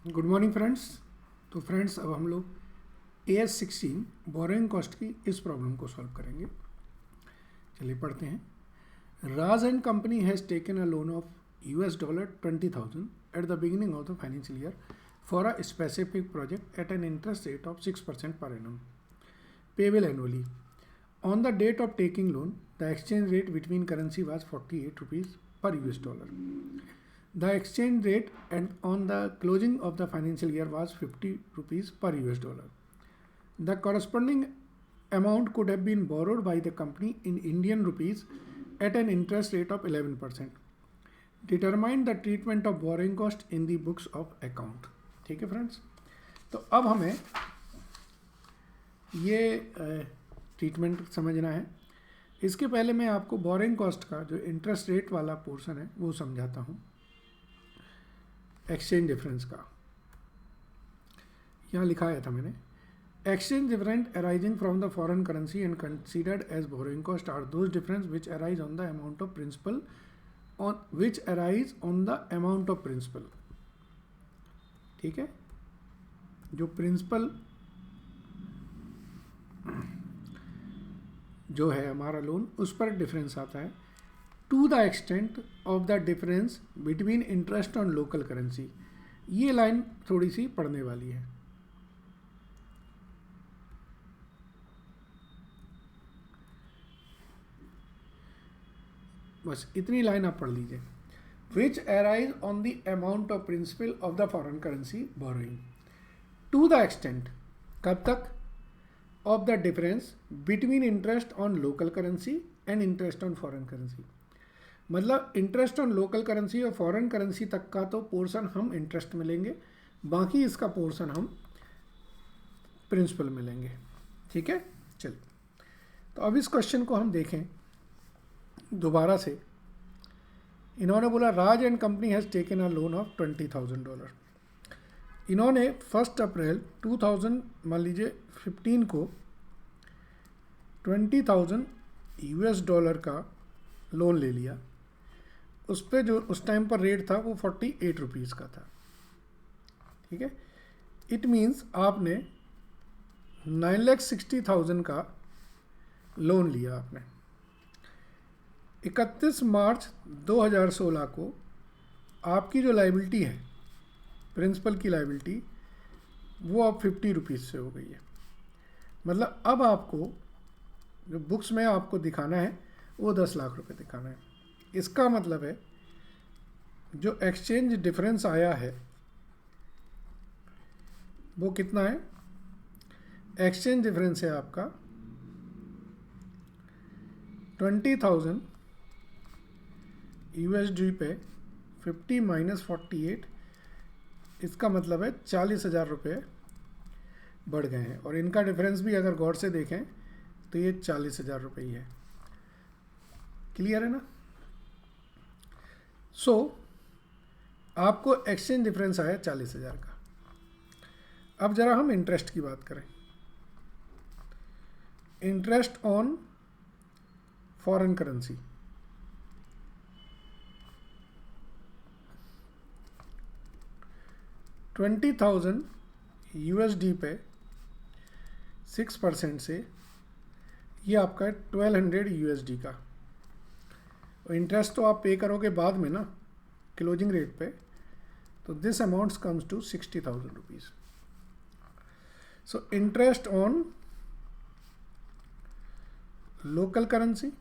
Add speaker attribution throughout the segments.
Speaker 1: Good morning friends. तो friends अब हम लोग AS16 बोरोइंग कॉस्ट की इस प्रॉब्लम को सॉल्व करेंगे। चलिए पढ़ते हैं। Raj and company has taken a loan of $20,000 at the beginning of the financial year for a specific project at an interest rate of 6% per annum payable annually. On the date of taking loan, the exchange rate between currency was 48 rupees per US dollar. The exchange rate and on the closing of the financial year was 50 rupees per US dollar. The corresponding amount could have been borrowed by the company in Indian rupees at an interest rate of 11%. Determine the treatment of borrowing cost in the books of account. ठीक है friends, तो अब हमें ये treatment समझना है। इसके पहले मैं आपको बोरिंग कॉस्ट का जो इंटरेस्ट रेट वाला पोर्शन है वो समझाता हूँ। एक्सचेंज डिफरेंस का यहाँ लिखाया था मैंने। Exchange difference arising from the foreign currency and considered as borrowing cost are those difference which arise on the amount of principal of principal. ठीक है, जो प्रिंसिपल जो है हमारा लोन उस पर डिफरेंस आता है। To the extent of the difference between interest on local currency. ये लाइन थोड़ी सी पढ़ने वाली है। बस इतनी लाइन आप पढ़ लीजिए। Which arise on the amount of principal of the foreign currency borrowing to the extent, कब तक, of the difference between interest on local currency and interest on foreign currency. मतलब इंटरेस्ट ऑन लोकल करेंसी और foreign currency तक का तो portion हम interest में लेंगे, बाकी इसका पोर्शन हम प्रिंसिपल में लेंगे। ठीक है, चलिए तो अब इस क्वेश्चन को हम देखें दोबारा से। इन्होंने बोला Raj and company has taken a loan of $20,000। इन्होंने 1 अप्रैल 2000 मान लीजिए 15 को $20,000 का लोन ले लिया। उस पर जो उस टाइम पर रेट था वो 48 रुपीज़ का था। ठीक है, इट मीन्स आपने 9,60,000 का लोन लिया। आपने 31 मार्च 2016 को आपकी जो लाइबिलिटी है, प्रिंसिपल की लाइबिलिटी, वो अब 50 रुपीज़ से हो गई है। मतलब अब आपको जो बुक्स में आपको दिखाना है वो 10 लाख रुपए दिखाना है। इसका मतलब है जो एक्सचेंज डिफरेंस आया है वो कितना है। एक्सचेंज डिफरेंस है आपका 20,000 USD पे 50 माइनस 48, इसका मतलब है 40,000 रुपये बढ़ गए हैं। और इनका डिफरेंस भी अगर गौर से देखें तो ये 40,000 रुपये ही है। क्लियर है ना। सो आपको एक्सचेंज डिफरेंस आया 40,000 का। अब जरा हम इंटरेस्ट की बात करें। इंटरेस्ट ऑन फॉरेन करेंसी, $20,000 पे 6% से ये आपका 1,200 USD का। और इंटरेस्ट तो आप पे करोगे बाद में ना, क्लोजिंग रेट पे। तो this amounts comes to 60,000 rupees. So interest on local currency,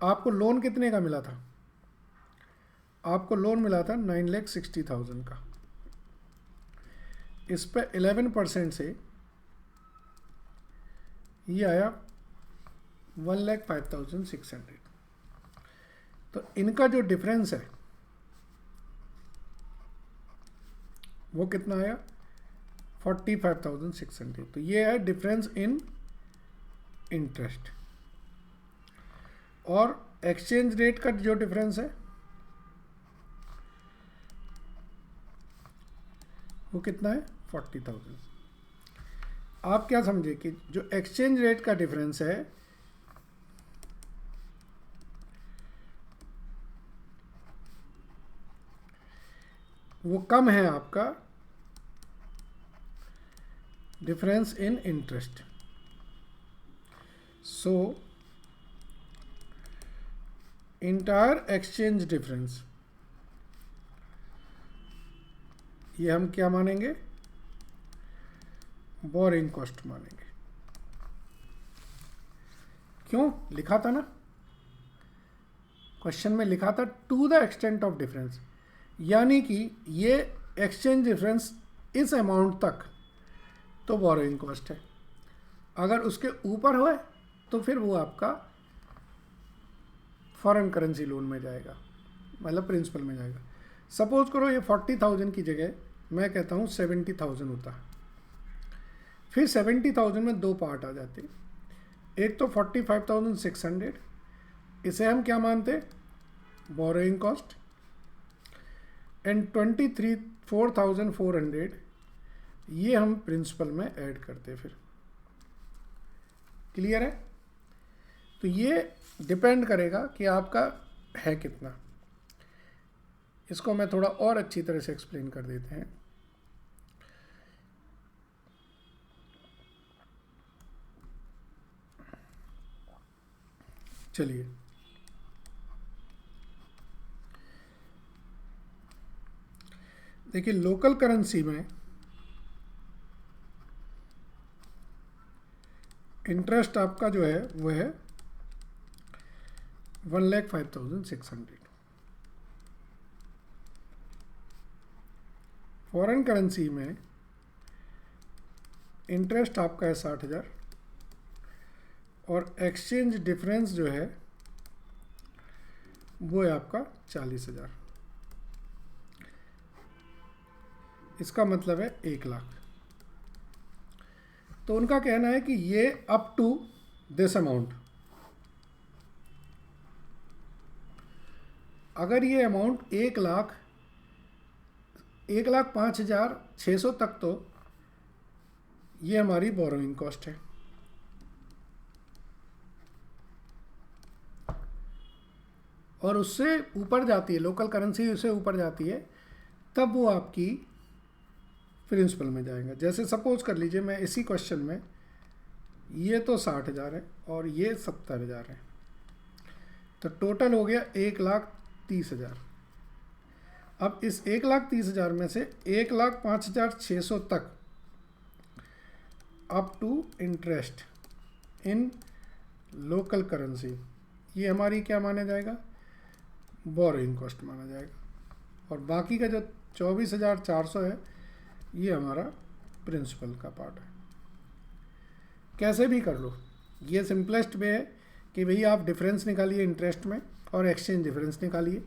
Speaker 1: आपको लोन कितने का मिला था? आपको लोन मिला था 9,60,000 का। इस पे 11% से ये आया 1,05,600। तो इनका जो डिफरेंस है वो कितना आया? 45,600। तो ये है डिफरेंस इन इंटरेस्ट। और एक्सचेंज रेट का जो डिफरेंस है वो कितना है? 40,000। आप क्या समझे कि जो एक्सचेंज रेट का डिफरेंस है वो कम है आपका difference in interest. So entire exchange difference, ये हम क्या मानेंगे, बोरिंग कॉस्ट मानेंगे। क्यों लिखा था ना, क्वेश्चन में लिखा था to the extent of difference, यानी कि ये एक्सचेंज डिफरेंस इस अमाउंट तक तो बोरोइंग कॉस्ट है, अगर उसके ऊपर हुए तो फिर वो आपका फॉरेन करेंसी लोन में जाएगा, मतलब प्रिंसिपल में जाएगा। सपोज करो ये 40,000 की जगह मैं कहता हूँ 70,000 होता, फिर 70,000 में दो पार्ट आ जाते, एक तो 45,600, इसे हम क्या मानते, बोरोइंग कॉस्ट, एंड 4,400 ये हम प्रिंसिपल में ऐड करते। फिर क्लियर है? तो ये डिपेंड करेगा कि आपका है कितना। इसको मैं थोड़ा और अच्छी तरह से एक्सप्लेन कर देते हैं। चलिए, देखिए लोकल करेंसी में इंटरेस्ट आपका जो है वो है 1,05,600। फॉरेन करेंसी में इंटरेस्ट आपका है 60,000 और एक्सचेंज डिफरेंस जो है वो है आपका 40,000। इसका मतलब है 1,00,000। तो उनका कहना है कि ये अप टू दिस अमाउंट, अगर ये अमाउंट 1,05,600 तक, तो ये हमारी बोरोइंग कॉस्ट है। और उससे ऊपर जाती है, लोकल करेंसी उससे ऊपर जाती है, तब वो आपकी प्रिंसिपल में जाएगा। जैसे सपोज कर लीजिए मैं इसी क्वेश्चन में, ये तो 60,000 है और ये 70,000 है, तो टोटल हो गया 1,30,000। अब इस 1,30,000 में से 1,05,600 तक up to interest in local currency, ये हमारी क्या माना जाएगा, बोरोइंग कॉस्ट माना जाएगा। और बाकी का जो 24,400 है ये हमारा प्रिंसिपल का पार्ट है। कैसे भी कर लो, ये सिंपलेस्ट वे है कि भैया आप डिफरेंस निकालिए इंटरेस्ट में और एक्सचेंज डिफरेंस निकालिए।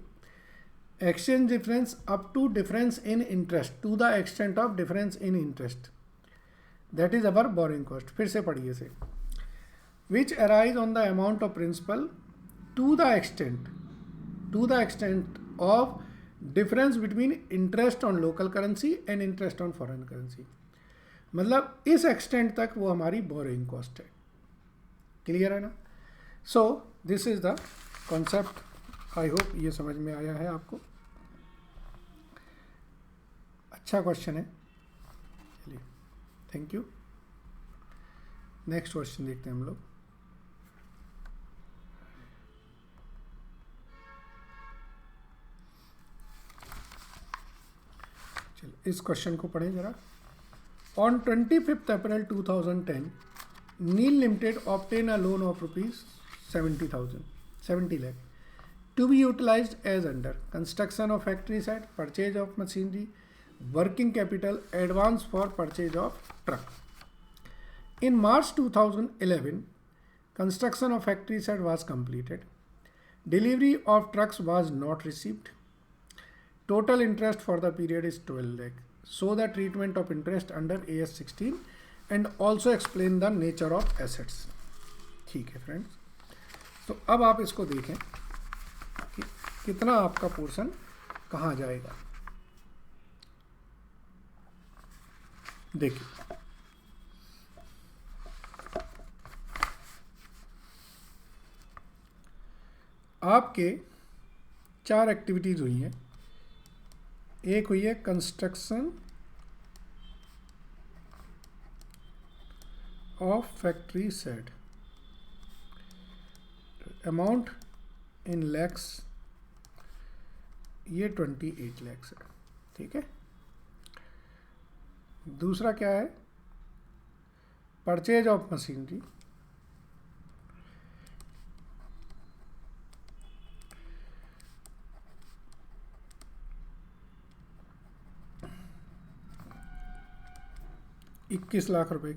Speaker 1: Exchange difference up to difference in interest, to the extent of difference in interest, that is our boring cost. फिर से पढ़िए से, which arise on the amount of principal to the extent of difference between interest on local currency and interest on foreign currency, मतलब इस extent तक वो हमारी borrowing cost है। क्लियर है ना? So this is the concept. I hope ये समझ में आया है आपको। अच्छा क्वेश्चन है, चलिए थैंक यू। नेक्स्ट क्वेश्चन देखते हैं हम लोग। इस क्वेश्चन को पढ़ें जरा। On 25 April 2010 Neel limited obtain a loan of ₹70 lakh to be utilized as under construction of factory site, purchase of machinery, working capital, advance for purchase of truck. In March 2011 construction of factory site was completed. Delivery of trucks was not received. Total interest for the period is 12 lakh. So the treatment of interest under AS 16 and also explain the nature of assets. ठीक है friends, तो अब आप इसको देखें कि कितना आपका पोर्शन कहाँ जाएगा। देखिए आपके 4 एक्टिविटीज हुई हैं। एक हुई है construction of factory set, amount in lakhs, ये 28 लैक्स है, ठीक है। दूसरा क्या है, परचेज ऑफ मशीनरी, ₹21 लाख की।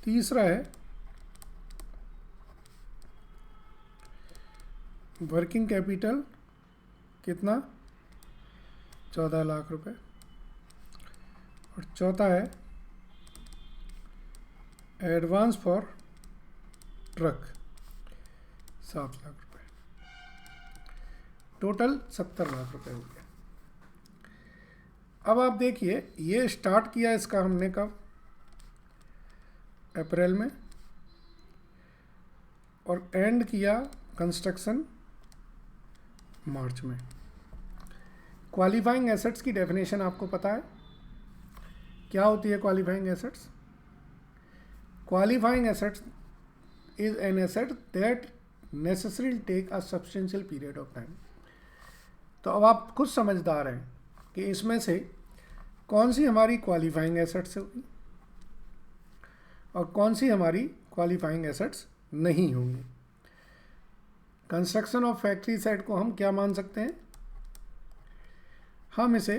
Speaker 1: तीसरा है वर्किंग कैपिटल, कितना, ₹14 लाख। और चौथा है advance for truck, ₹7 lakh. Total ₹70 lakh हो गया। अब आप देखिए, ये स्टार्ट किया इसका हमने कब, अप्रैल में, और एंड किया कंस्ट्रक्शन मार्च में। क्वालिफाइंग एसेट्स की डेफिनेशन आपको पता है क्या होती है? Qualifying assets, qualifying assets is an asset that necessary take a substantial period of time. तो अब आप खुद समझदार हैं कि इसमें से कौन सी हमारी क्वालिफाइंग एसेट्स होगी और कौन सी हमारी क्वालिफाइंग एसेट्स नहीं होंगी। कंस्ट्रक्शन ऑफ फैक्ट्री साइट को हम क्या मान सकते हैं? हम इसे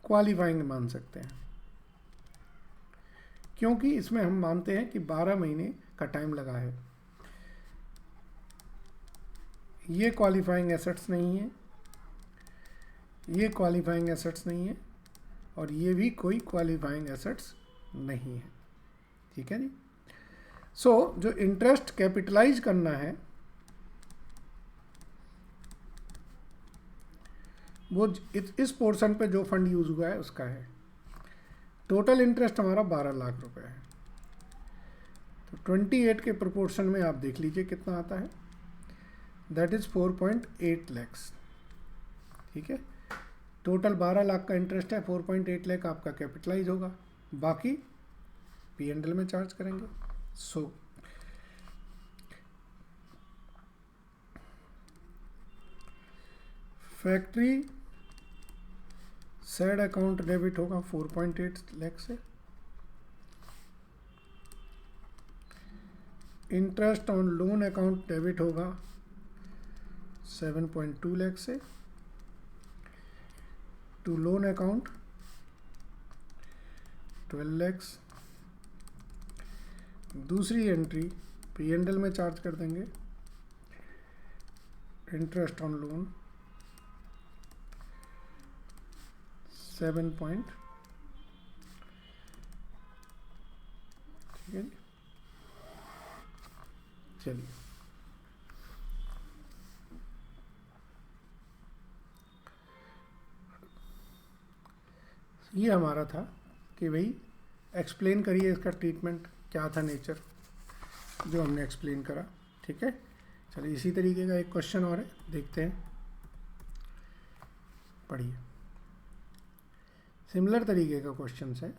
Speaker 1: क्वालिफाइंग मान सकते हैं, क्योंकि इसमें हम मानते हैं कि 12 महीने का टाइम लगा है। ये क्वालिफाइंग एसेट्स नहीं है, ये क्वालिफाइंग एसेट्स नहीं है, और ये भी कोई क्वालिफाइंग एसेट्स नहीं है, ठीक है जी। सो जो इंटरेस्ट कैपिटलाइज करना है वो इस पोर्शन पे जो फंड यूज हुआ है उसका है। टोटल इंटरेस्ट हमारा ₹12 लाख है। तो 28 के प्रोपोर्शन में आप देख लीजिए कितना आता है, दैट इज 4.8 लैक्स, ठीक है। टोटल 12 लाख का इंटरेस्ट है, 4.8 लाख आपका कैपिटलाइज होगा, बाकी P&L में चार्ज करेंगे। सो फैक्ट्री सैड अकाउंट डेबिट होगा 4.8 लाख से, interest on loan account debit होगा 7.2 लाख से, टू लोन अकाउंट 12 lakhs। दूसरी एंट्री P&L में चार्ज कर देंगे, इंटरेस्ट ऑन लोन 7 पॉइंट, ठीक है। चलिए ये हमारा था कि भाई एक्सप्लेन करिए इसका ट्रीटमेंट क्या था, नेचर, जो हमने एक्सप्लेन करा, ठीक है। चलिए इसी तरीके का एक क्वेश्चन और है, देखते हैं, पढ़िए। सिमिलर तरीके का क्वेश्चन है।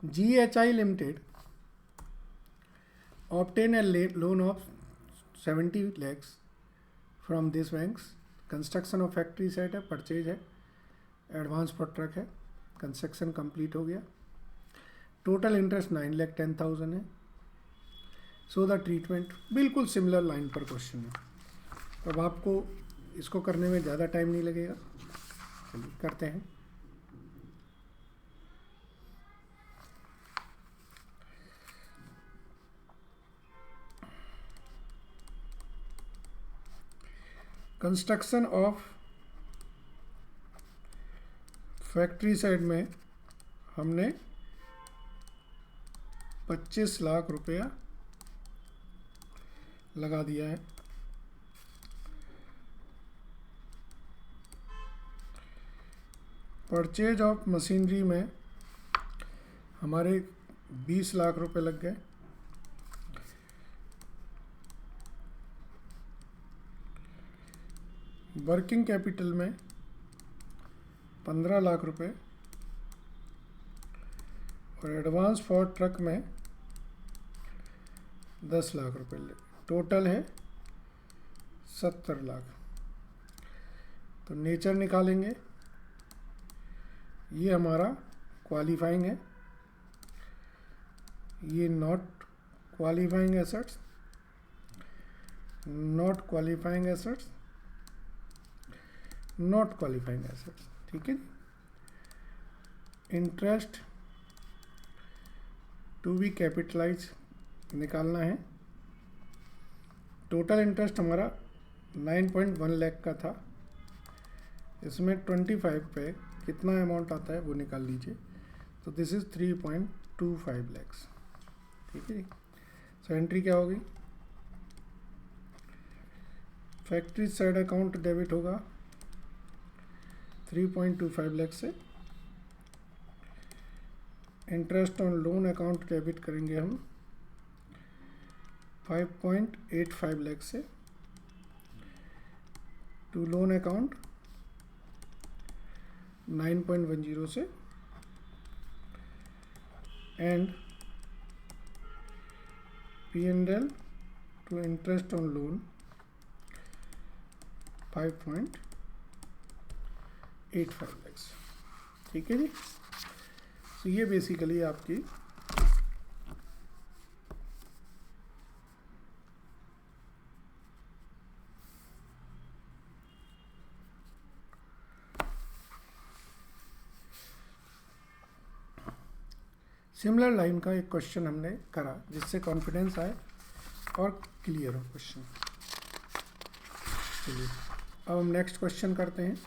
Speaker 1: GHI limited obtain a loan of 70 lakhs from this banks. Construction of factory site है, परचेज है, एडवांस फॉर ट्रक है, कंस्ट्रक्शन कंप्लीट हो गया, टोटल इंटरेस्ट 9,10,000 है। सो द ट्रीटमेंट, बिल्कुल सिमिलर लाइन पर क्वेश्चन है। अब आपको इसको करने में ज़्यादा टाइम नहीं लगेगा, चलिए करते हैं। कंस्ट्रक्शन ऑफ फैक्ट्री साइड में हमने 25 लाख रुपया लगा दिया है। परचेज ऑफ मशीनरी में हमारे 20 लाख रुपए लग गए। वर्किंग कैपिटल में 15 लाख रुपए और एडवांस फॉर ट्रक में 10 लाख रुपए, टोटल है 70 लाख। तो नेचर निकालेंगे, ये हमारा क्वालिफाइंग है, ये not qualifying assets, not qualifying assets, not qualifying assets. ठीक है, इंटरेस्ट टू बी कैपिटलाइज निकालना है। टोटल इंटरेस्ट हमारा 9.1 लाख का था, इसमें 25 पे कितना अमाउंट आता है वो निकाल लीजिए। तो दिस इज 3.25 लैक्स। ठीक है जी। सो एंट्री क्या होगी, फैक्ट्री साइड अकाउंट डेबिट होगा 3.25 लाख से, interest on loan account debit करेंगे हम 5.85 लाख से, टू लोन अकाउंट 9.10 से, and P&L to interest on loan 5.85 lakhs. ठीक है जी। तो ये बेसिकली आपकी सिमिलर लाइन का एक क्वेश्चन हमने करा जिससे कॉन्फिडेंस आए और क्लियर हो क्वेश्चन। चलिए अब हम नेक्स्ट क्वेश्चन करते हैं।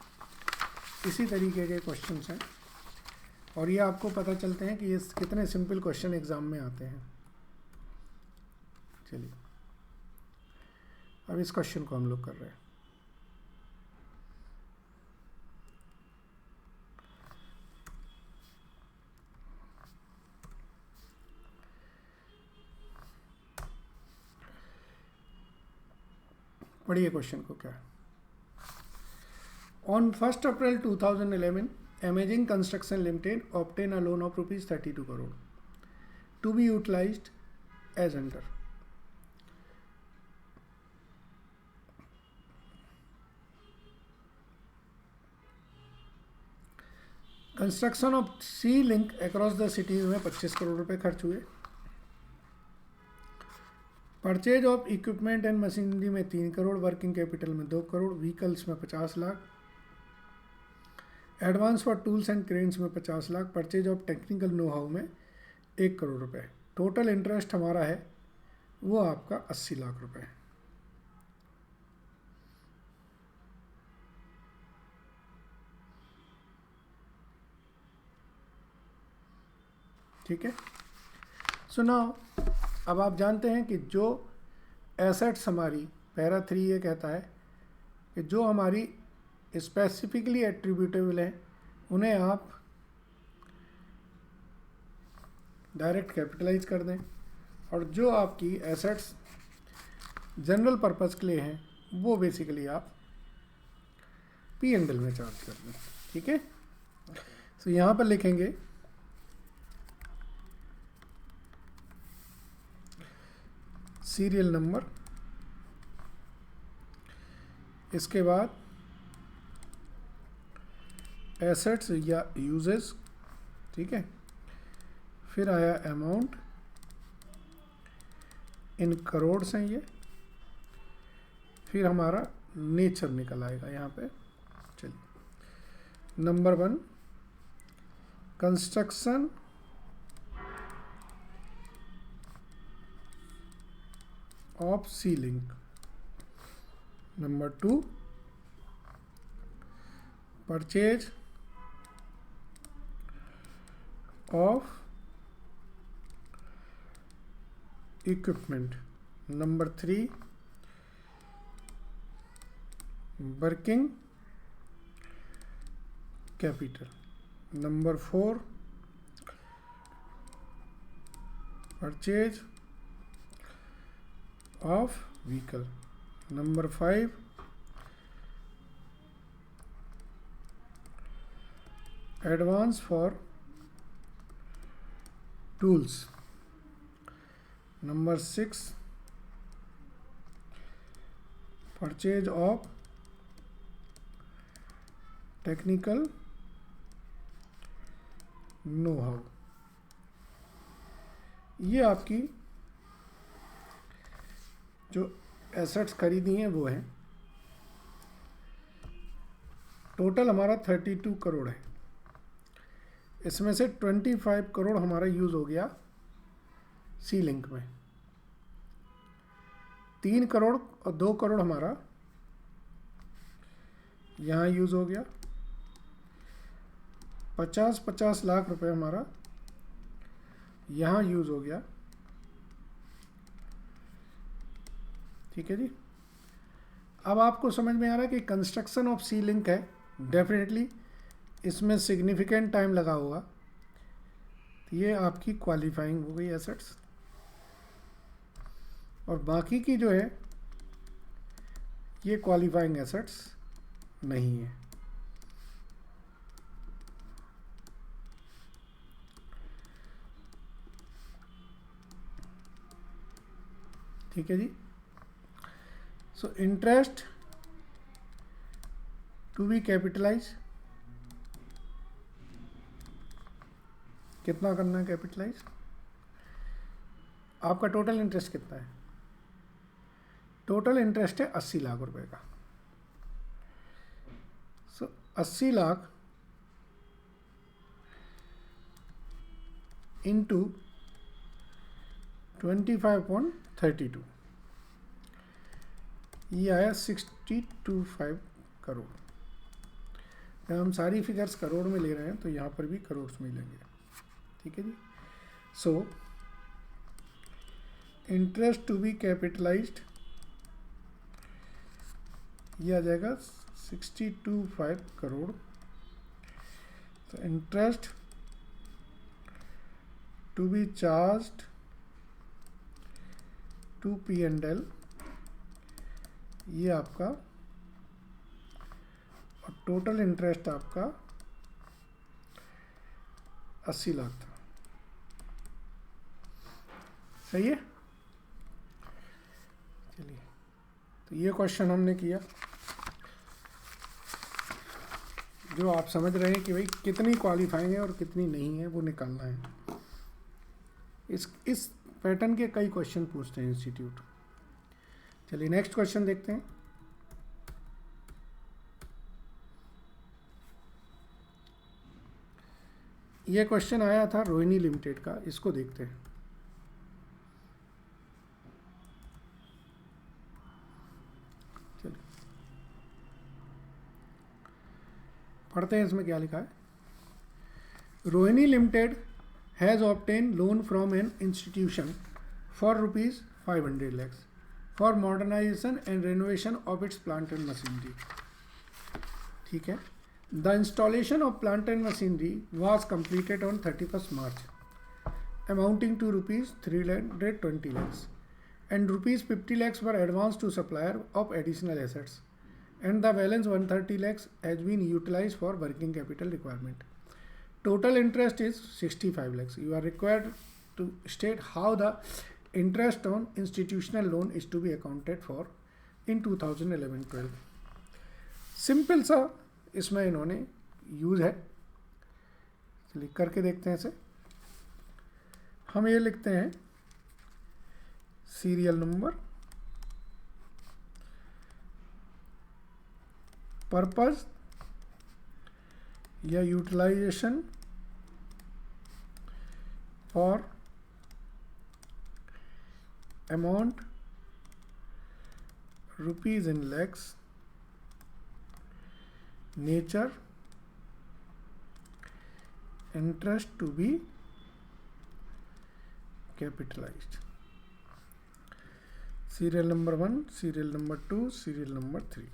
Speaker 1: इसी तरीके के क्वेश्चंस हैं और ये आपको पता चलते हैं कि ये कितने सिंपल क्वेश्चन एग्जाम में आते हैं। चलिए अब इस क्वेश्चन को हम लोग कर रहे हैं। पढ़िए क्वेश्चन को क्या है। On 1 April 2011 amazing construction limited obtain a loan of ₹32 crore to be utilized as under. Construction of sea link across the cities में 25 करोड़ रुपए खर्च हुए। Purchase of equipment and machinery में 3 करोड़, वर्किंग कैपिटल में 2 करोड़, व्हीकल्स में 50 lakh, advance for tools and cranes में 50 lakh, purchase of technical know how में 1 करोड़ रुपए। टोटल इंटरेस्ट हमारा है वो आपका 80 लाख रुपए। ठीक है। सो नाउ अब आप जानते हैं कि जो एसेट्स हमारी पैरा 3 ये कहता है कि जो हमारी स्पेसिफिकली एट्रीब्यूटेबल हैं उन्हें आप डायरेक्ट कैपिटलाइज कर दें और जो आपकी एसेट्स जनरल पर्पस के लिए हैं वो बेसिकली आप P&L में चार्ज कर दें। ठीक है। तो यहाँ पर लिखेंगे सीरियल नंबर, इसके बाद एसेट्स या यूजेस। ठीक है। फिर आया अमाउंट, इन करोड़ हैं ये। फिर हमारा नेचर निकल आएगा यहाँ पे। चलिए number 1 construction of sea link. Number 2 purchase of equipment. Number 3 working capital. Number 4 purchase of vehicle. Number 5 advance for tools. Number 6, purchase of technical know how. ये आपकी जो एसेट्स खरीदी हैं वो हैं। टोटल हमारा 32 करोड़ है। इसमें से 25 करोड़ हमारा यूज़ हो गया सी लिंक में, 3 करोड़ और 2 करोड़ हमारा यहाँ यूज़ हो गया। 50 लाख रुपए हमारा यहाँ यूज़ हो गया। ठीक है जी। अब आपको समझ में आ रहा है कि कंस्ट्रक्शन ऑफ सी लिंक है, डेफिनेटली इसमें सिग्निफिकेंट टाइम लगा होगा। तो ये आपकी क्वालिफाइंग हो गई एसेट्स, और बाकी की जो है ये क्वालिफाइंग एसेट्स नहीं है। ठीक है जी। So interest to be capitalize, कितना करना है कैपिटलाइज? आपका टोटल इंटरेस्ट कितना है? टोटल इंटरेस्ट है 80 लाख रुपए का। सो 80 लाख इंटू 25.32, ये आया 625 करोड़। जब हम सारी फिगर्स करोड़ में ले रहे हैं तो यहाँ पर भी करोड़ में लेंगे। ठीक है जी। So interest to be capitalized ये आ जाएगा 625 करोड़। तो interest to be charged to P&L ये आपका, और टोटल इंटरेस्ट आपका 80 लाख था। सही है। चलिए, तो ये क्वेश्चन हमने किया। जो आप समझ रहे हैं कि भाई कितनी क्वालिफाइंग है और कितनी नहीं है वो निकालना है। इस पैटर्न के कई क्वेश्चन पूछते हैं इंस्टीट्यूट। चलिए नेक्स्ट क्वेश्चन देखते हैं। ये क्वेश्चन आया था रोहिणी लिमिटेड का, इसको देखते हैं। चलिए पढ़ते हैं इसमें क्या लिखा है। Rohini limited has obtain loan from an institution for ₹500 lakhs for modernization and renovation of its plant and machinery. ठीक है। The installation of plant and machinery was completed on 31st March, amounting to ₹320 lakhs, and ₹50 lakhs were advanced to supplier of additional assets, and the balance 130 lakhs has been utilized for working capital requirement. Total interest is 65 lakhs. You are required to state how the interest on institutional loan is to be accounted for in 2011-12. Simple सा इसमें इन्होंने use है। चलिए करके देखते हैं इसे। हम ये लिखते हैं सीरियल नंबर, पर्पस या utilization for amount rupees in lakhs, nature interest to be capitalized. Serial number 1, serial number 2, serial number 3।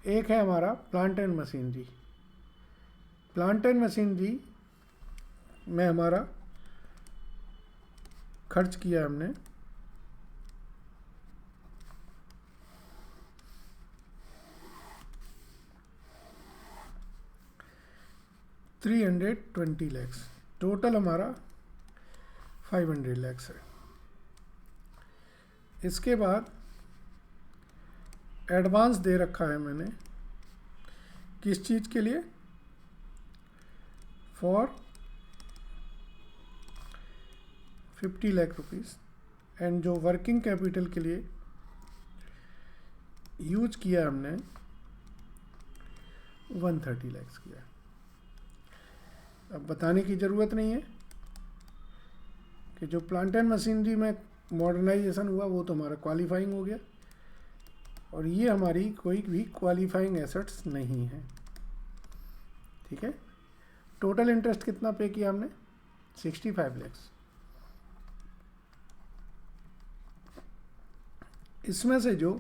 Speaker 1: एक है हमारा plant and machinery. Plant and machinery में हमारा खर्च किया हमने 320 लैक्स, टोटल हमारा 500 लैक्स है। इसके बाद एडवांस दे रखा है मैंने किस चीज़ के लिए, फॉर 50 लाख रुपीस, एंड जो वर्किंग कैपिटल के लिए यूज किया हमने 130 लैक्स किया। अब बताने की ज़रूरत नहीं है कि जो प्लांट एंड मशीनरी में मॉडर्नाइजेशन हुआ वो तो हमारा क्वालिफाइंग हो गया, और ये हमारी कोई भी क्वालिफाइंग एसेट्स नहीं है। ठीक है, टोटल इंटरेस्ट कितना पे किया हमने, 65 लैक्स। इसमें से जो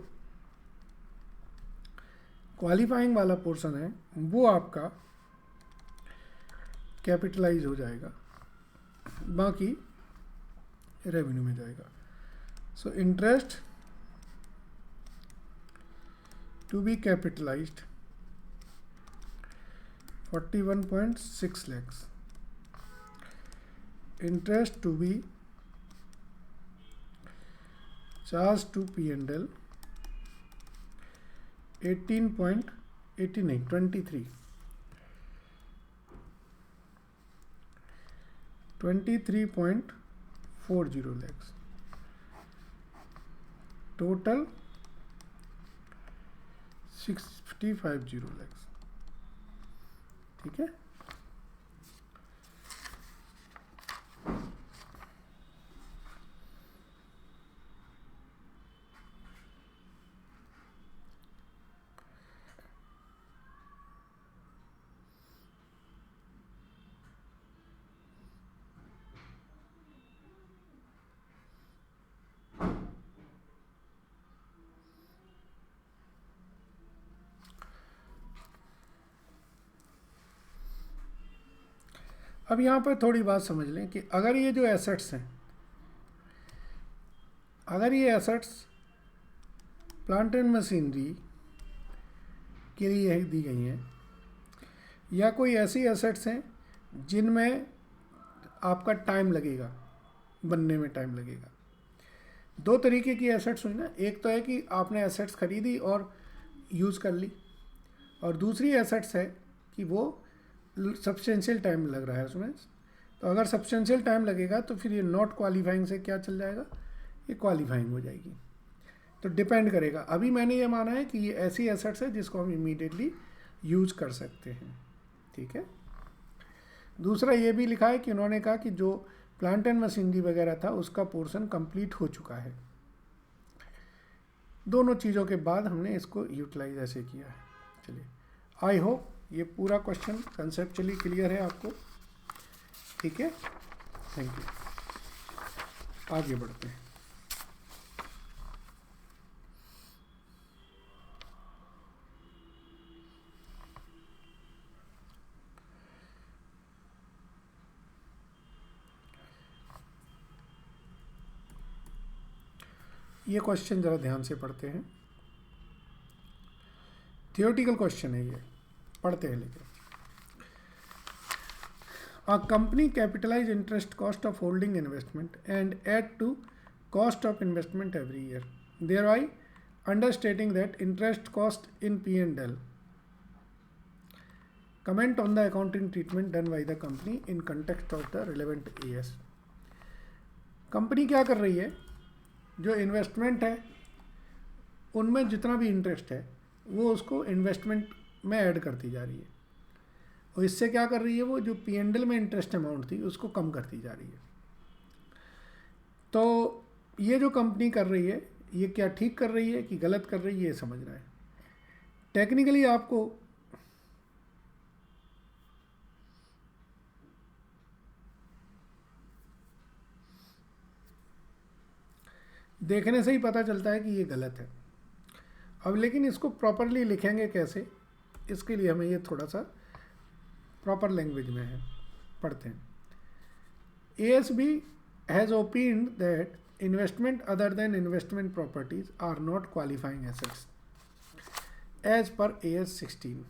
Speaker 1: क्वालिफाइंग वाला पोर्शन है वो आपका कैपिटलाइज हो जाएगा, बाकी रेवेन्यू में जाएगा। So interest to be capitalized 41.6 lakhs, interest to be charged to P&L 23.40 lakhs, total 650 lakhs। ठीक है, अब यहाँ पर थोड़ी बात समझ लें कि अगर ये जो एसेट्स हैं, अगर ये एसेट्स प्लांट एंड मशीनरी के लिए दी गई हैं, या कोई ऐसी एसेट्स हैं जिनमें आपका टाइम लगेगा, बनने में टाइम लगेगा। दो तरीके की एसेट्स हुई ना, एक तो है कि आपने एसेट्स खरीदी और यूज़ कर ली, और दूसरी एसेट्स है कि वो सब्सटेंशियल टाइम लग रहा है उसमें। तो अगर सब्सटेंशियल टाइम लगेगा तो फिर ये नॉट क्वालिफाइंग से क्या चल जाएगा, ये क्वालिफाइंग हो जाएगी। तो डिपेंड करेगा। अभी मैंने ये माना है कि ये ऐसी एसेट्स है जिसको हम इमीडिएटली यूज कर सकते हैं। ठीक है, दूसरा ये भी लिखा है कि उन्होंने कहा कि जो प्लांट एंड मशीनरी वगैरह था उसका पोर्शन कंप्लीट हो चुका है। दोनों चीज़ों के बाद हमने इसको यूटिलाइज ऐसे किया है। चलिए, आई होप ये पूरा क्वेश्चन कंसेप्चुअली क्लियर है आपको। ठीक है, थैंक यू। आगे बढ़ते हैं। ये क्वेश्चन ज़रा ध्यान से पढ़ते हैं, थियोरेटिकल क्वेश्चन है ये, पढ़ते हैं। लेकिन A company capitalize interest cost of holding investment and add to cost of investment every year, thereby understating that interest cost in P&L. Comment on the accounting treatment done by the company in context of the relevant AS. Company क्या कर रही है, जो investment है उनमें जितना भी interest है वो उसको इन्वेस्टमेंट में ऐड करती जा रही है, और इससे क्या कर रही है, वो जो P&L में इंटरेस्ट अमाउंट थी उसको कम करती जा रही है। तो ये जो कंपनी कर रही है ये क्या ठीक कर रही है कि गलत कर रही है, ये समझना है। टेक्निकली आपको देखने से ही पता चलता है कि ये गलत है। अब लेकिन इसको प्रॉपरली लिखेंगे कैसे, इसके लिए हमें ये थोड़ा सा प्रॉपर लैंग्वेज में है, पढ़ते हैं। ASB has opined that investment other than investment properties are not qualifying assets as per AS 16।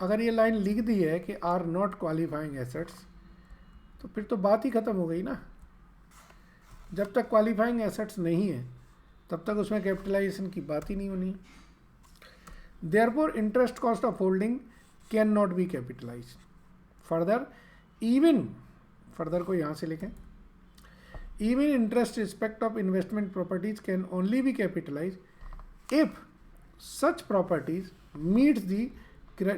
Speaker 1: अगर ये लाइन लिख दी है कि आर नॉट क्वालिफाइंग एसेट्स, तो फिर तो बात ही खत्म हो गई ना। जब तक क्वालिफाइंग एसेट्स नहीं है तब तक उसमें कैपिटलाइजेशन की बात ही नहीं होनी। Therefore interest cost of holding can not be capitalize further, even further को यहाँ से लिखें, even interest respect of investment properties can only be capitalized if such properties meets the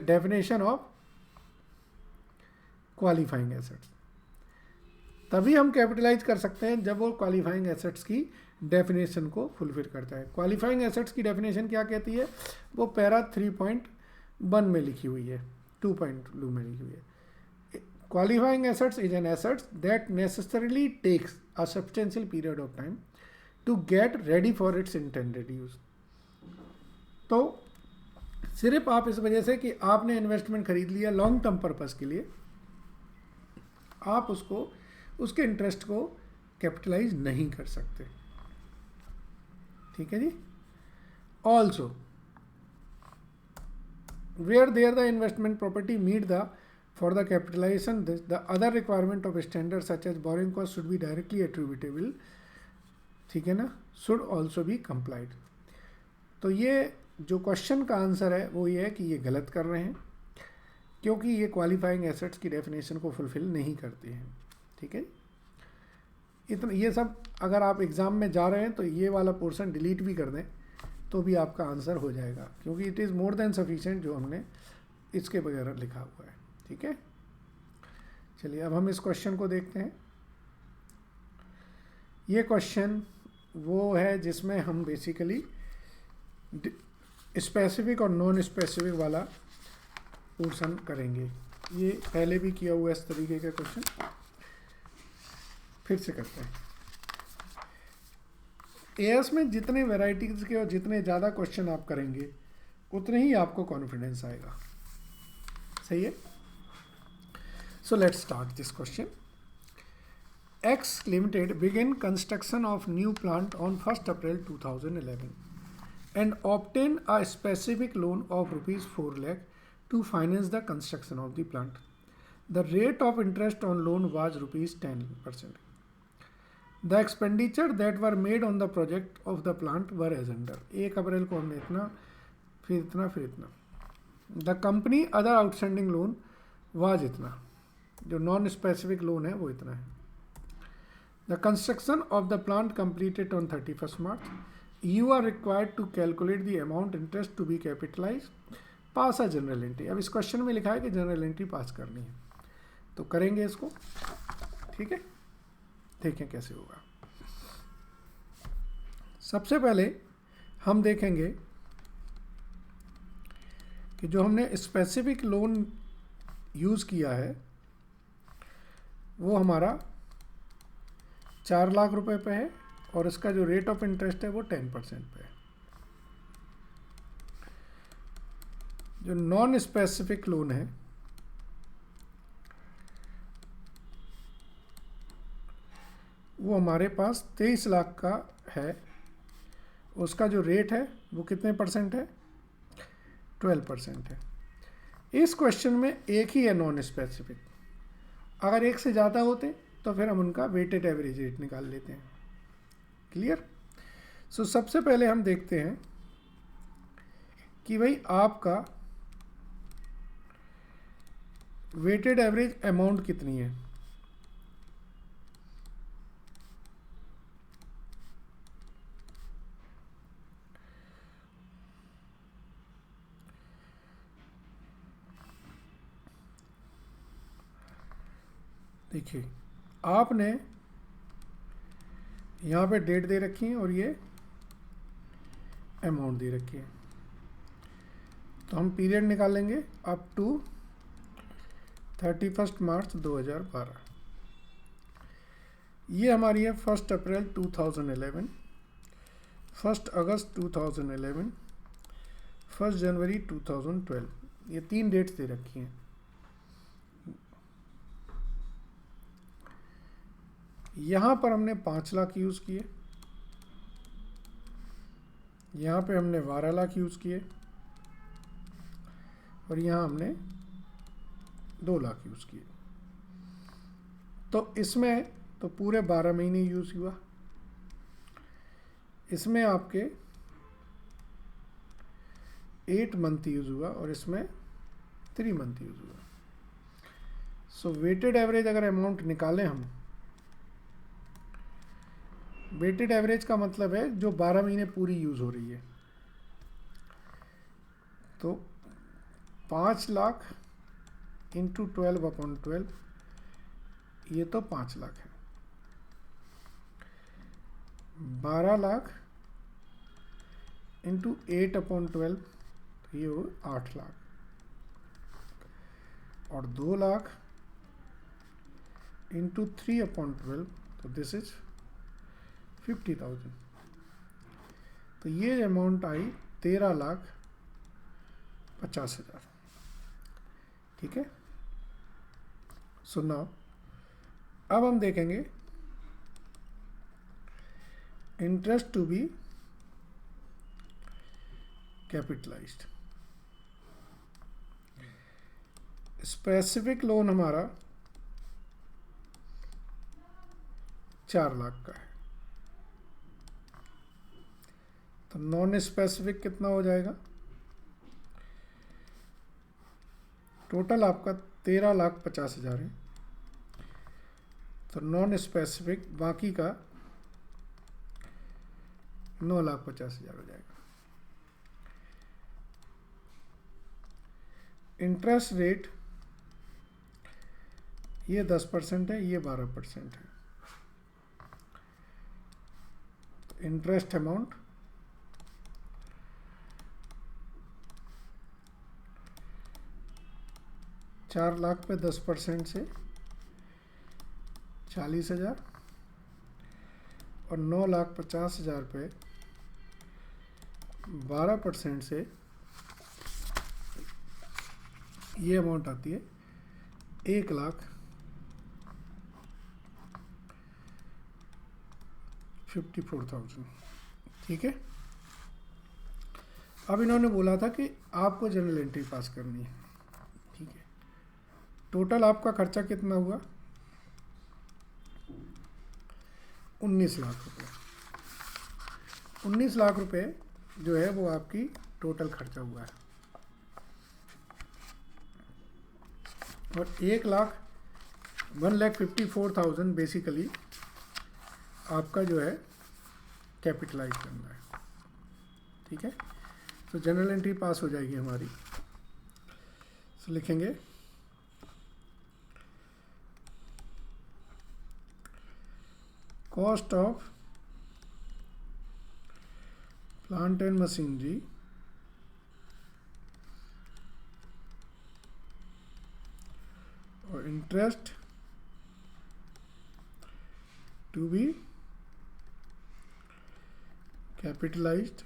Speaker 1: definition of qualifying assets। तभी हम capitalise कर सकते हैं जब वो क्वालिफाइंग एसेट्स की डेफिनेशन को फुलफिल करता है। क्वालिफाइंग एसेट्स की डेफिनेशन क्या कहती है, वो पैरा 3.1 में लिखी हुई है, 2.2 में लिखी हुई है। Qualifying assets is an assets that necessarily takes a substantial period of time to get ready for its intended use। तो सिर्फ आप इस वजह से कि आपने इन्वेस्टमेंट खरीद लिया लॉन्ग टर्म पर्पस के लिए, आप उसको उसके इंटरेस्ट को कैपिटलाइज नहीं कर सकते। ठीक है जी। Also where there the investment property meet the for the capitalization, the other requirement of standards such as borrowing cost should be directly attributable, ठीक है ना, should also be complied। तो ये जो क्वेश्चन का आंसर है वो ये है कि ये गलत कर रहे हैं, क्योंकि ये क्वालिफाइंग एसेट्स की डेफिनेशन को फुलफिल नहीं करते हैं। ठीक है, इतना ये सब अगर आप एग्ज़ाम में जा रहे हैं तो ये वाला पोर्शन डिलीट भी कर दें तो भी आपका आंसर हो जाएगा, क्योंकि it is more than sufficient जो हमने इसके बगैर लिखा हुआ है। ठीक है, चलिए अब हम इस क्वेश्चन को देखते हैं। ये क्वेश्चन वो है जिसमें हम बेसिकली स्पेसिफिक और नॉन स्पेसिफिक वाला पोर्शन करेंगे। ये पहले भी किया हुआ इस तरीके का क्वेश्चन, फिर से करते हैं। एएस में जितने वैरायटीज़ के और जितने ज़्यादा क्वेश्चन आप करेंगे उतने ही आपको कॉन्फिडेंस आएगा। सही है। So let's start this question. X Limited began construction of new plant on 1st April 2011 and obtained a specific loan of rupees 4 lakh to finance the construction of the plant. The rate of interest on loan was rupees 10%. The expenditure that were made on the project of the plant were as under। 1 अप्रैल को हमने इतना, फिर इतना, फिर इतना। The company other outstanding loan was इतना, जो non specific loan है वो इतना है। The construction of the plant completed on 31 March. You are required to calculate the amount interest to be capitalize, pass a general entry. अब इस question में लिखा है कि जनरल एंट्री पास करनी है, तो करेंगे इसको। ठीक है, देखें कैसे होगा। सबसे पहले हम देखेंगे कि जो हमने स्पेसिफिक लोन यूज़ किया है वो हमारा 4 लाख रुपए पे है और इसका जो रेट ऑफ इंटरेस्ट है वो 10% पे है। जो नॉन स्पेसिफिक लोन है वो हमारे पास 23 लाख का है, उसका जो रेट है वो कितने परसेंट है, 12% है। इस क्वेश्चन में एक ही है नॉन स्पेसिफिक, अगर एक से ज़्यादा होते तो फिर हम उनका वेटेड एवरेज रेट निकाल लेते हैं। क्लियर। सो सबसे पहले हम देखते हैं कि भाई आपका वेटेड एवरेज अमाउंट कितनी है। देखिए आपने यहाँ पे डेट दे रखी है और ये अमाउंट दे रखी है, तो हम पीरियड निकालेंगे अप टू 31 मार्च 2012। ये हमारी है 1 अप्रैल 2011, 1 अगस्त 2011, 1 जनवरी 2012। ये 3 डेट्स दे रखी हैं। यहाँ पर हमने 5 लाख यूज़ किए, यहाँ पे हमने 12 लाख यूज़ किए और यहाँ हमने 2 लाख यूज़ किए। तो इसमें तो पूरे 12 महीने यूज़ हुआ, इसमें आपके 8 मंथ यूज़ हुआ और इसमें 3 मंथ यूज़ हुआ। सो वेटेड एवरेज अगर अमाउंट निकालें हम, वेटेड एवरेज का मतलब है जो 12 महीने पूरी यूज़ हो रही है, तो 5 लाख इंटू 12/12, ये तो 5 लाख है। 12 लाख इंटू 8/12, तो ये हो 8 लाख। और 2 लाख इंटू 3/12, तो दिस इज 50,000। तो ये अमाउंट आई 13,50,000। ठीक है। सो नाउ अब हम देखेंगे interest to be capitalized. Specific loan हमारा 4 लाख का है, तो नॉन स्पेसिफिक कितना हो जाएगा? टोटल आपका 13,50,000 है, तो नॉन स्पेसिफिक बाकी का 9,50,000 हो जाएगा। इंटरेस्ट रेट ये 10% है, ये 12% है। तो इंटरेस्ट अमाउंट 4 लाख पे 10% से 40,000 और 9,50,000 पे 12% से ये अमाउंट आती है 1,54,000। ठीक है। अब इन्होंने बोला था कि आपको जनरल एंट्री पास करनी है। ठीक है। टोटल आपका खर्चा कितना हुआ? 19 लाख रुपए। 19 लाख रुपए जो है वो आपकी टोटल खर्चा हुआ है, और 1,54,000 बेसिकली आपका जो है कैपिटलाइज करना है। ठीक है। तो जनरल एंट्री पास हो जाएगी हमारी। तो लिखेंगे cost of plant and machinery और इंटरेस्ट टू बी कैपिटलाइज्ड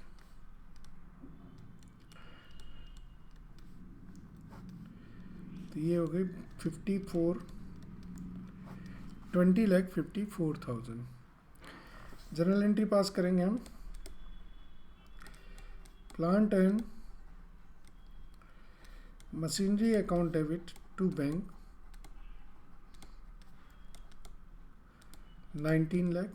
Speaker 1: तो ये हो गई 20,54,000। जनरल एंट्री पास करेंगे हम plant and machinery account debit to bank 19 lakh.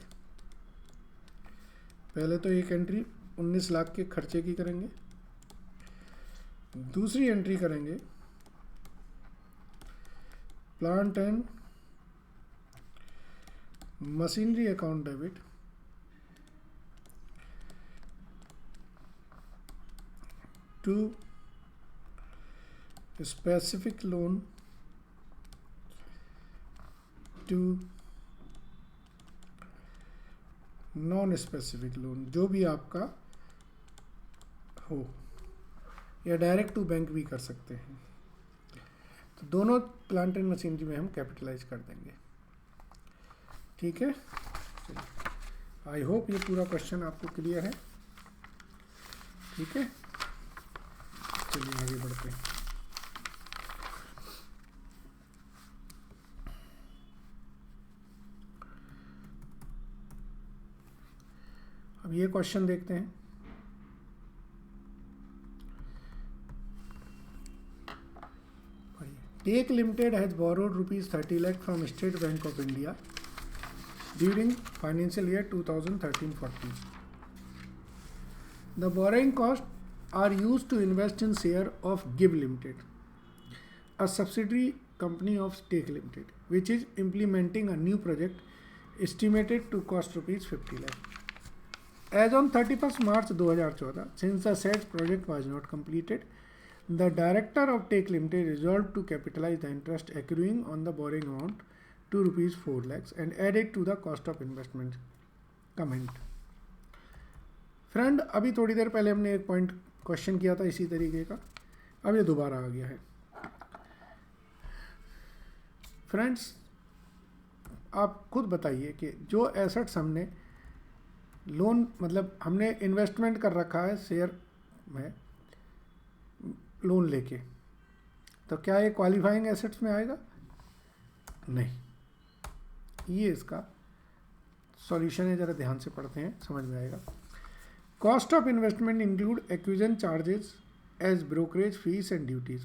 Speaker 1: पहले तो एक एंट्री 19 लाख के खर्चे की करेंगे, दूसरी एंट्री करेंगे plant and machinery account debit to specific loan to non specific loan, जो भी आपका हो, या डायरेक्ट टू बैंक भी कर सकते हैं। तो दोनों प्लांट एंड मशीनरी में हम कैपिटलाइज कर देंगे। ठीक है। आई होप ये पूरा क्वेश्चन आपको क्लियर है। ठीक है। चलिए आगे बढ़ते हैं। अब ये क्वेश्चन देखते हैं। Tech limited has borrowed ₹30 lakh from State Bank of India during financial year 2013-14. The borrowing costs are used to invest in share of GIB Limited, a subsidiary company of Take Limited, which is implementing a new project estimated to cost ₹50 lakh. As on 31st March 2014, since the said project was not completed, the director of Take Limited resolved to capitalize the interest accruing on the borrowing amount to ₹4 lakhs and add it to the cost of investment. Comment. Friend, अभी थोड़ी देर पहले हमने एक point question किया था इसी तरीके का, अब ये दोबारा आ गया है. फ्रेंड्स, आप खुद बताइए कि जो एसेट्स हमने लोन मतलब हमने इन्वेस्टमेंट कर रखा है शेयर में लोन लेके, तो क्या ये क्वालिफाइंग एसेट्स में आएगा? नहीं. ये इसका सॉल्यूशन है, ज़रा ध्यान से पढ़ते हैं, समझ में आएगा. Cost of investment include acquisition charges as brokerage fees and duties.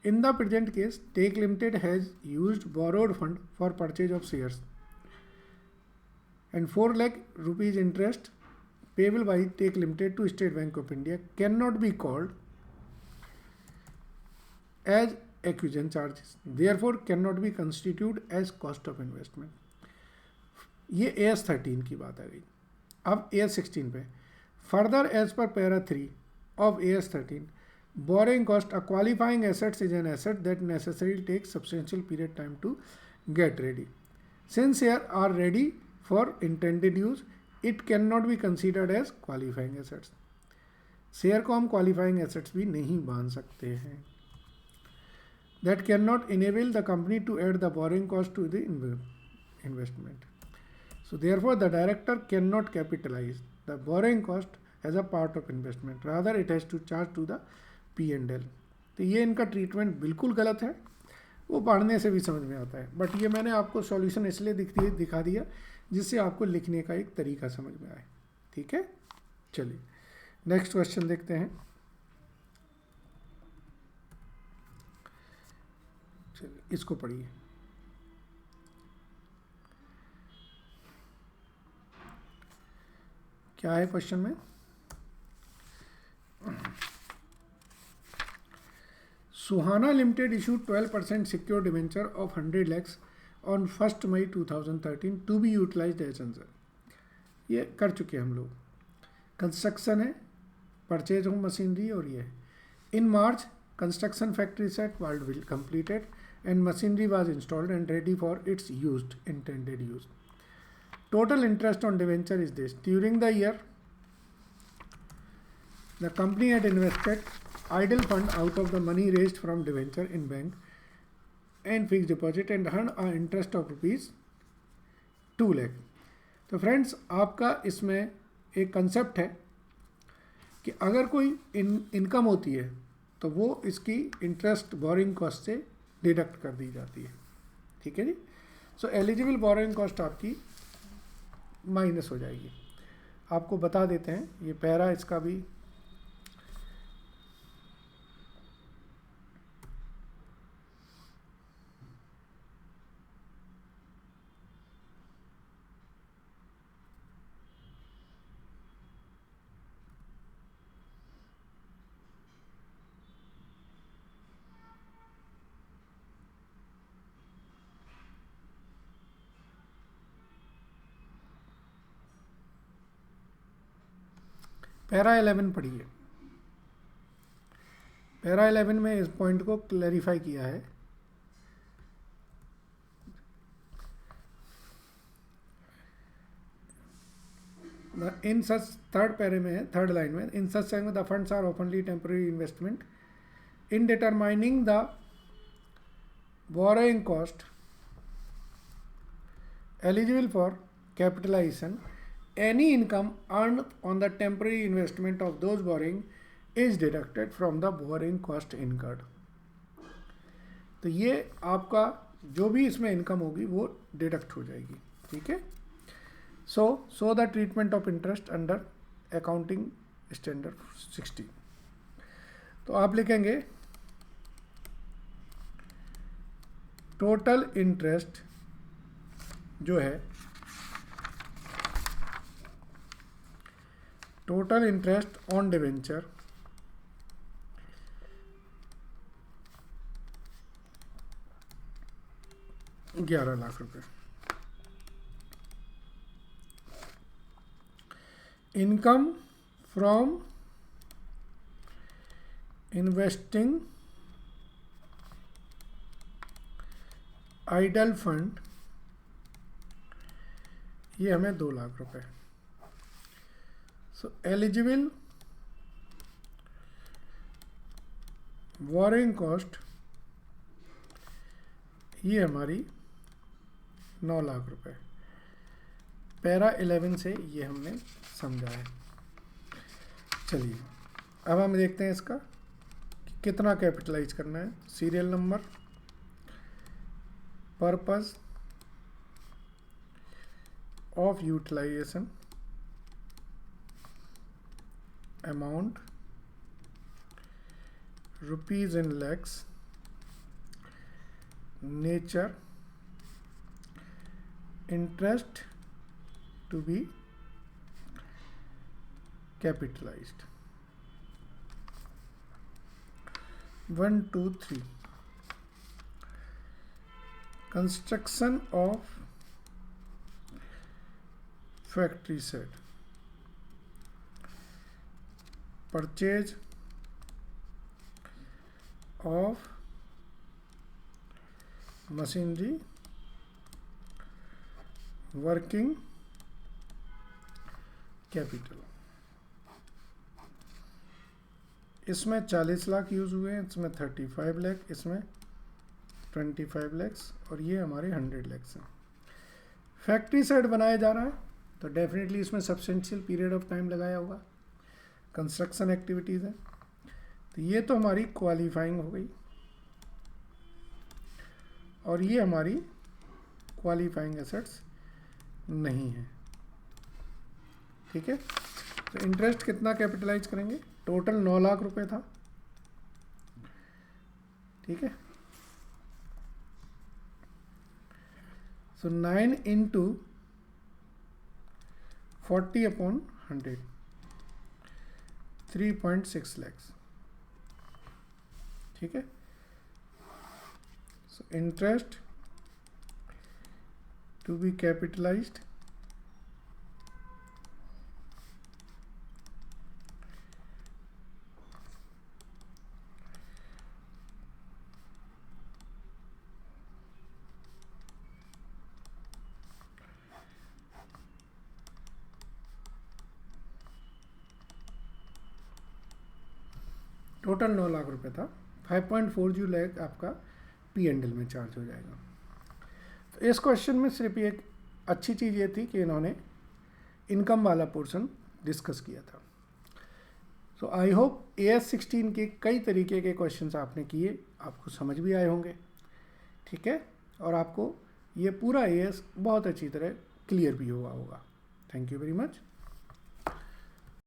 Speaker 1: In the present case, Take Limited has used borrowed fund for purchase of shares, and 4 lakh rupees interest payable by Take Limited to State Bank of India cannot be called as acquisition charges, therefore cannot be constituted as cost of investment. ये AS13 की बात आ गई. अब AS16 पे. Further, as per para 3 of AS13, borrowing cost, a qualifying asset is an asset that necessarily takes substantial period time to get ready. Since here are ready for intended use, it cannot be considered as qualifying assets. Share को हम qualifying assets भी नहीं मान सकते हैं. That cannot enable the company to add the borrowing cost to the investment. So therefore, the director cannot capitalize the borrowing cost as a part of investment. Rather, it has to charge to the P&L. तो ये इनका treatment बिल्कुल गलत है, वो पढ़ने से भी समझ में आता है, बट ये मैंने आपको सॉल्यूशन इसलिए दिखा दिया जिससे आपको लिखने का एक तरीका समझ में आए. ठीक है, चलिए नेक्स्ट क्वेश्चन देखते हैं. चलिए इसको पढ़िए. क्या है क्वेश्चन में? सुहाना limited issued 12% secured debenture of 100 lakhs on 1st May 2013 to be utilized as answer. ये कर चुके हैं हम लोग. कंस्ट्रक्शन है, परचेज ऑफ मशीनरी और ये है. In March construction factory set was completed and machinery was installed and ready for its intended use. Total interest on debenture is this. During the year, the company had invested idle fund out of the money raised from debenture in bank and fixed deposit and earned an interest of ₹2 lakh. तो friends, आपका इसमें एक concept है कि अगर कोई income होती है तो वो इसकी इंटरेस्ट बोरिंग कॉस्ट से डिडक्ट कर दी जाती है. ठीक है जी. सो एलिजिबल बोरिंग कॉस्ट आपकी माइनस हो जाएगी. आपको बता देते हैं, ये पैरा इसका भी पैरा 11 पढ़िए. पैरा 11 में इस पॉइंट को क्लैरिफाई किया है. इन सच थर्ड पैरे में है, थर्ड लाइन में, in such segment the funds are openly temporary investment in determining the borrowing cost eligible for capitalization. Any income earned on the temporary investment of those borrowing is deducted from the borrowing cost incurred. तो ये आपका जो भी इसमें income होगी वो deduct हो जाएगी. ठीक है. So the treatment of interest under accounting standard 16. तो आप लिखेंगे टोटल इंटरेस्ट जो है, total interest on debenture ₹11,00,000। Income from investing idle fund, ये हमें ₹2,00,000। सो एलिजिबल बोरोइंग कॉस्ट ये हमारी ₹9,00,000। पैरा 11 से ये हमने समझा है। चलिए अब हम देखते हैं इसका कि कितना कैपिटलाइज करना है। Serial number, purpose of utilization, amount rupees in lakhs, nature, interest to be capitalized. 1, 2, 3 construction of factory set, purchase of machinery, working capital. इसमें 40 लाख यूज हुए हैं, इसमें 35 लाख, इसमें 25 लाख और ये हमारे 100 लाख हैं। फैक्ट्री सेट बनाया जा रहा है तो डेफिनेटली इसमें सब्सटेंशियल पीरियड ऑफ टाइम लगाया होगा। कंस्ट्रक्शन एक्टिविटीज़ है तो ये तो हमारी क्वालिफाइंग हो गई और ये हमारी क्वालिफाइंग एसेट्स नहीं है। ठीक है, तो इंटरेस्ट कितना कैपिटलाइज करेंगे? टोटल ₹9,00,000 था। ठीक है, सो 9 into 40/100 3.6 lakhs। ठीक है, so interest to be capitalized total ₹9,00,000 था। 5.40 लाख आपका P&L में चार्ज हो जाएगा। तो इस क्वेश्चन में सिर्फ एक अच्छी चीज़ ये थी कि इन्होंने इनकम वाला पोर्शन डिस्कस किया था। सो आई होप AS16 के कई तरीके के क्वेश्चंस आपने किए, आपको समझ भी आए होंगे। ठीक है, और आपको ये पूरा AS बहुत अच्छी तरह क्लियर भी हुआ होगा। Thank you very much.